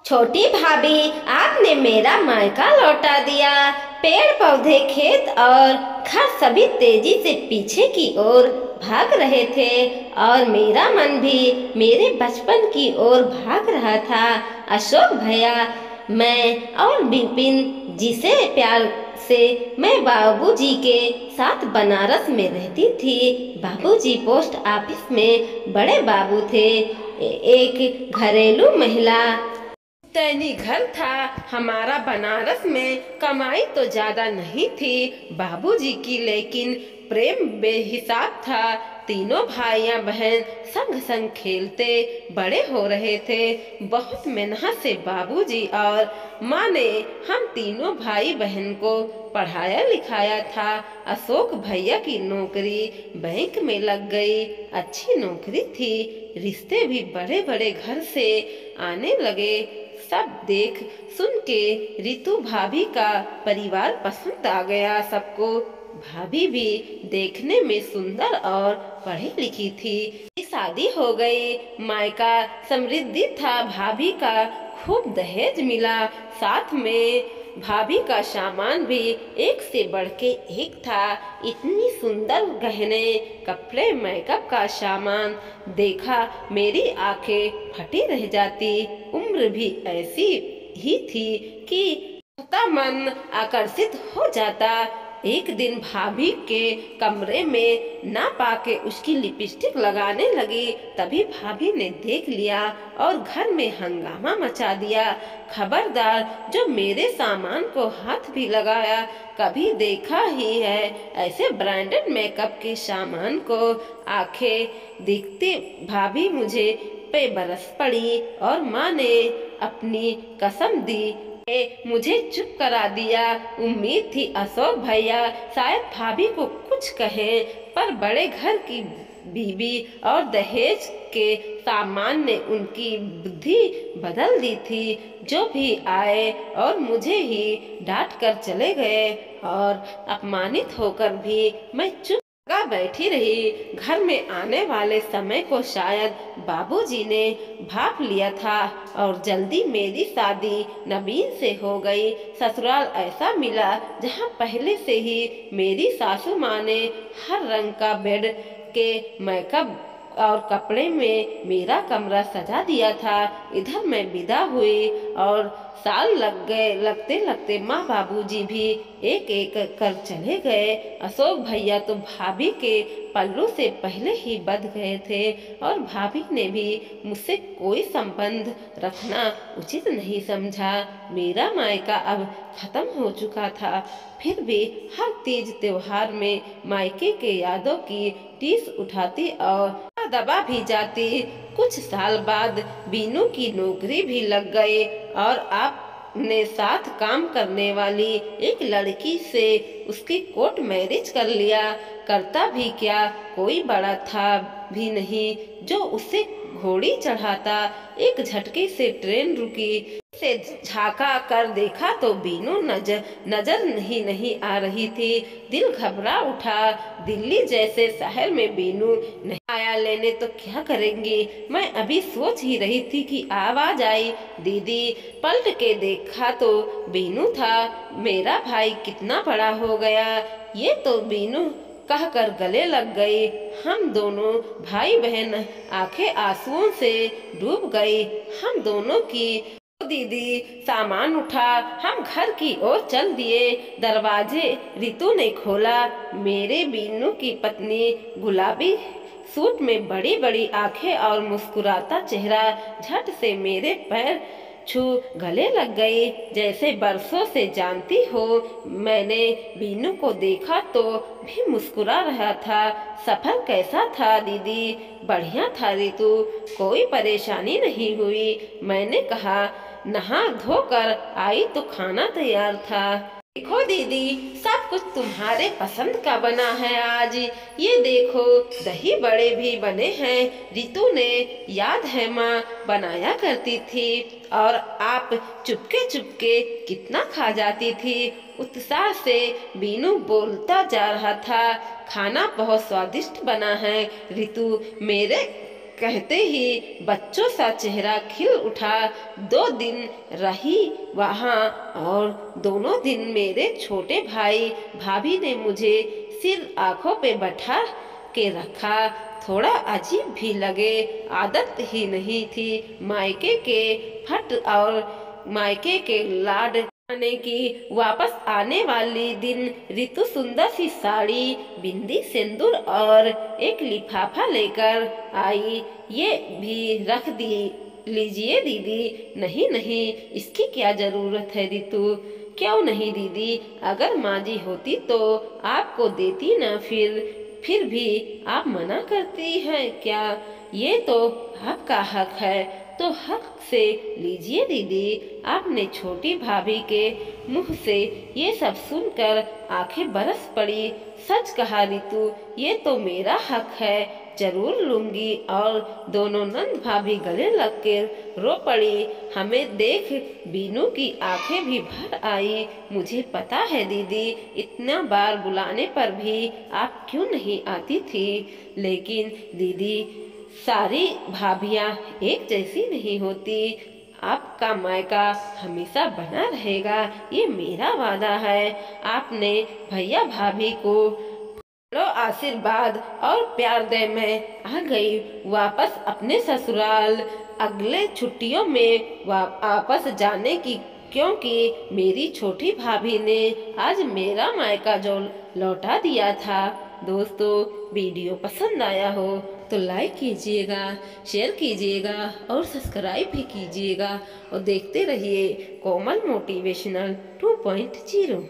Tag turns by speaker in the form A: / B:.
A: छोटी भाभी, आपने मेरा मायका लौटा दिया। पेड़ पौधे, खेत और घर सभी तेजी से पीछे की ओर भाग रहे थे और मेरा मन भी मेरे बचपन की ओर भाग रहा था। अशोक भैया, मैं और बिपिन जी से प्यार से मैं बाबूजी के साथ बनारस में रहती थी। बाबूजी पोस्ट ऑफिस में बड़े बाबू थे। एक घरेलू महिला तैनी घर था हमारा बनारस में। कमाई तो ज्यादा नहीं थी बाबूजी की, लेकिन प्रेम बेहिसाब था। तीनों भाइयां बहन संग संग खेलते बड़े हो रहे थे। बहुत मेहनत से बाबूजी और माँ ने हम तीनों भाई बहन को पढ़ाया लिखाया था। अशोक भैया की नौकरी बैंक में लग गई। अच्छी नौकरी थी। रिश्ते भी बड़े बड़े घर से आने लगे। सब देख सुन के रितु भाभी का परिवार पसंद आ गया सबको। भाभी भी देखने में सुंदर और पढ़ी लिखी थी। शादी हो गई। मायका समृद्धि था। भाभी का खूब दहेज मिला। साथ में भाभी का सामान भी एक से बढ़ के एक था। इतनी सुंदर गहने, कपड़े, मेकअप का सामान देखा मेरी आंखें फटी रह जाती। उम्र भी ऐसी ही थी कि मन आकर्षित हो जाता। एक दिन भाभी के कमरे में ना पाके उसकी लिपस्टिक लगाने लगी। तभी भाभी ने देख लिया और घर में हंगामा मचा दिया। खबरदार, जो मेरे सामान को हाथ भी लगाया, कभी देखा ही है ऐसे ब्रांडेड मेकअप के सामान को। आंखें दिखती भाभी मुझे पे बरस पड़ी और माँ ने अपनी कसम दी। मुझे चुप करा दिया। उम्मीद थी अशोक भैया शायद भाभी को कुछ कहे, पर बड़े घर की बीवी और दहेज के सामान ने उनकी बुद्धि बदल दी थी। जो भी आए और मुझे ही डांट कर चले गए और अपमानित होकर भी मैं चुप बैठी रही। घर में आने वाले समय को शायद बाबूजी ने भाप लिया था और जल्दी मेरी शादी नवीन से हो गई। ससुराल ऐसा मिला जहां पहले से ही मेरी सासू माँ ने हर रंग का बेड के मेकअप और कपड़े में मेरा कमरा सजा दिया था। इधर मैं विदा हुई और साल लग गए। लगते लगते माँ बाबूजी भी एक एक कर चले गए। अशोक भैया तो भाभी के पल्लू से पहले ही बंध गए थे और भाभी ने भी मुझसे कोई संबंध रखना उचित नहीं समझा। मेरा मायका अब खत्म हो चुका था, फिर भी हर तीज त्योहार में मायके के यादों की टीस उठाती और दबा भी जाती। कुछ साल बाद बीनू की नौकरी भी लग गई और आपने साथ काम करने वाली एक लड़की से उसकी कोर्ट मैरिज कर लिया। करता भी क्या, कोई बड़ा था भी नहीं जो उसे घोड़ी चढ़ाता। एक झटके से ट्रेन रुकी से झांका कर देखा तो बीनू नजर नहीं आ रही थी। दिल घबरा उठा। दिल्ली जैसे शहर में बीनू नहीं आया लेने तो क्या करेंगी। मैं अभी सोच ही रही थी कि आवाज आई। दीदी पलट के देखा तो बीनू था। मेरा भाई कितना बड़ा हो गया, ये तो बीनू कहकर गले लग गई। हम दोनों भाई बहन आंखें आंसुओं से डूब गई। हम दोनों की दीदी सामान उठा, हम घर की ओर चल दिए। दरवाजे रितु ने खोला। मेरे बीनू की पत्नी गुलाबी सूट में बड़ी बड़ी आंखें और मुस्कुराता चेहरा झट से मेरे पैर छू गले लग गई, जैसे बरसों से जानती हो। मैंने बीनू को देखा तो भी मुस्कुरा रहा था। सफर कैसा था दीदी? बढ़िया था रितु, कोई परेशानी नहीं हुई। मैंने कहा, नहा धोकर आई तो खाना तैयार था। देखो दीदी, सब कुछ तुम्हारे पसंद का बना है आज। ये देखो, दही बड़े भी बने हैं। रितु ने याद है माँ बनाया करती थी और आप चुपके चुपके कितना खा जाती थी। उत्साह से बीनू बोलता जा रहा था। खाना बहुत स्वादिष्ट बना है रितु। मेरे कहते ही बच्चों सा चेहरा खिल उठा। 2 दिन रही वहाँ और दोनों दिन मेरे छोटे भाई भाभी ने मुझे सिर आंखों पे बैठा के रखा। थोड़ा अजीब भी लगे, आदत ही नहीं थी मायके के फट और मायके के लाड आने की। वापस आने वाली दिन रितु सुंदर सी साड़ी, बिंदी, सिंदूर और एक लिफाफा लेकर आई। ये भी रख लीजिए दीदी। नहीं नहीं, इसकी क्या जरूरत है रितु। क्यों नहीं दीदी, अगर माँ जी होती तो आपको देती ना। फिर भी आप मना करती हैं क्या। ये तो आपका हक है, तो हक से लीजिए दीदी। आपने छोटी भाभी के मुंह से ये सब सुनकर आंखें बरस पड़ी। सच कहा रितु, ये तो मेरा हक है, जरूर लूंगी। और दोनों नंद भाभी गले लग के रो पड़ी। हमें देख बीनू की आंखें भी भर आई। मुझे पता है दीदी, इतना बार बुलाने पर भी आप क्यों नहीं आती थी। लेकिन दीदी, सारी भाभियां एक जैसी नहीं होती। आपका मायका हमेशा बना रहेगा, ये मेरा वादा है। आपने भैया भाभी को लो आशीर्वाद और प्यार दे। मैं आ गई वापस अपने ससुराल। अगले छुट्टियों में वापस जाने की, क्योंकि मेरी छोटी भाभी ने आज मेरा मायका जो लौटा दिया था। दोस्तों, वीडियो पसंद आया हो तो लाइक कीजिएगा, शेयर कीजिएगा और सब्सक्राइब भी कीजिएगा। और देखते रहिए कोमल मोटिवेशनल 2.0।